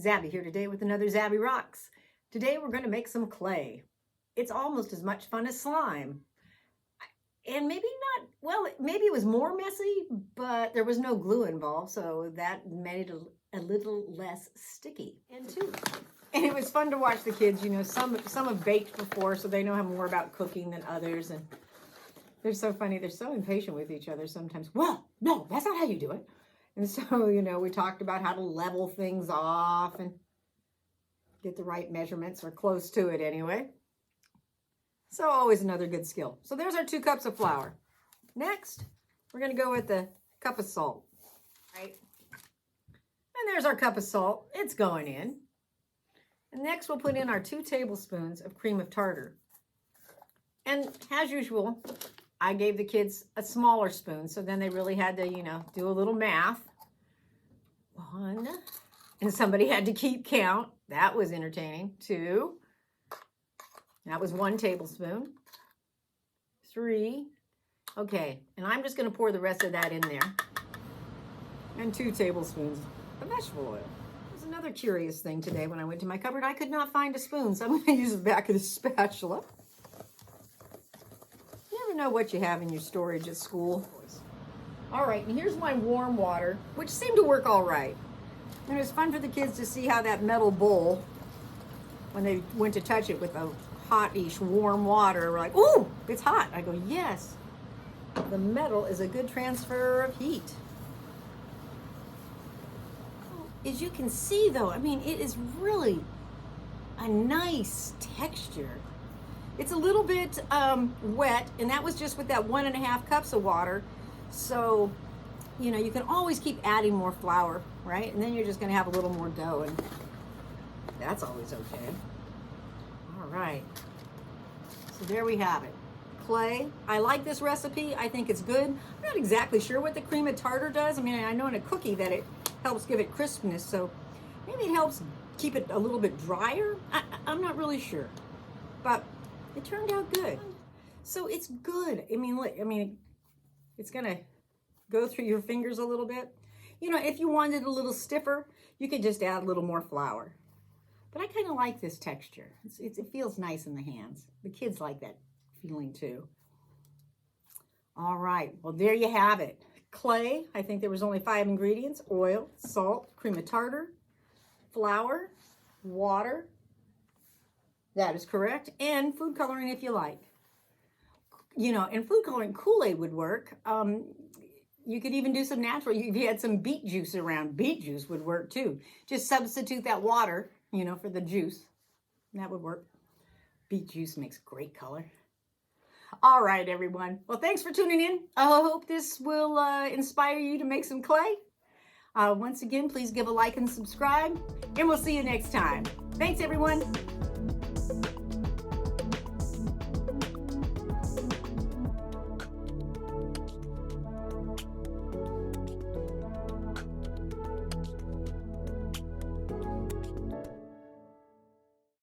ZabE here today with another ZabE Rocks. Today we're going to make some clay. It's almost as much fun as slime. And maybe not, well, maybe it was more messy, but there was no glue involved, so that made it a little less sticky. And it was fun to watch the kids, you know, some have baked before, so they know more about cooking than others, and they're so funny. They're so impatient with each other sometimes. Well, no, that's not how you do it. And so, you know, we talked about how to level things off and get the right measurements, or close to it anyway. So always another good skill. So there's our 2 cups of flour. Next, we're going to go with the cup of salt, right? And there's our cup of salt. It's going in. And next we'll put in our 2 tablespoons of cream of tartar. And as usual, I gave the kids a smaller spoon, so then they really had to, you know, do a little math. 1, and somebody had to keep count. That was entertaining. 2, that was 1 tablespoon. 3, okay, and I'm just going to pour the rest of that in there. And 2 tablespoons of vegetable oil. There's another curious thing today when I went to my cupboard. I could not find a spoon, so I'm going to use the back of the spatula. You never know what you have in your storage at school. All right, and here's my warm water, which seemed to work all right. And it was fun for the kids to see how that metal bowl, when they went to touch it with a hot-ish warm water, we're like, ooh, it's hot. I go, yes, the metal is a good transfer of heat. As you can see, though, I mean, it is really a nice texture. It's a little bit wet, and that was just with that 1.5 cups of water. So, you know, you can always keep adding more flour, right? And then you're just going to have a little more dough, and that's always okay. All right. So there we have it. Clay. I like this recipe. I think it's good. I'm not exactly sure what the cream of tartar does. I mean, I know in a cookie that it helps give it crispness, so maybe it helps keep it a little bit drier. I'm not really sure. But it turned out good. So it's good. I mean, it's gonna go through your fingers a little bit. You know, if you wanted a little stiffer, you could just add a little more flour. But I kind of like this texture. It feels nice in the hands. The kids like that feeling too. All right, well, there you have it. Clay, I think there was only 5 ingredients: oil, salt, cream of tartar, flour, water. That is correct. And food coloring if you like. You know, and food coloring, Kool-Aid would work. You could even do some natural. If you had some beet juice around, beet juice would work too. Just substitute that water, you know, for the juice. That would work. Beet juice makes great color. All right, everyone. Well, thanks for tuning in. I hope this will inspire you to make some clay. Once again, please give a like and subscribe, and we'll see you next time. Thanks, everyone.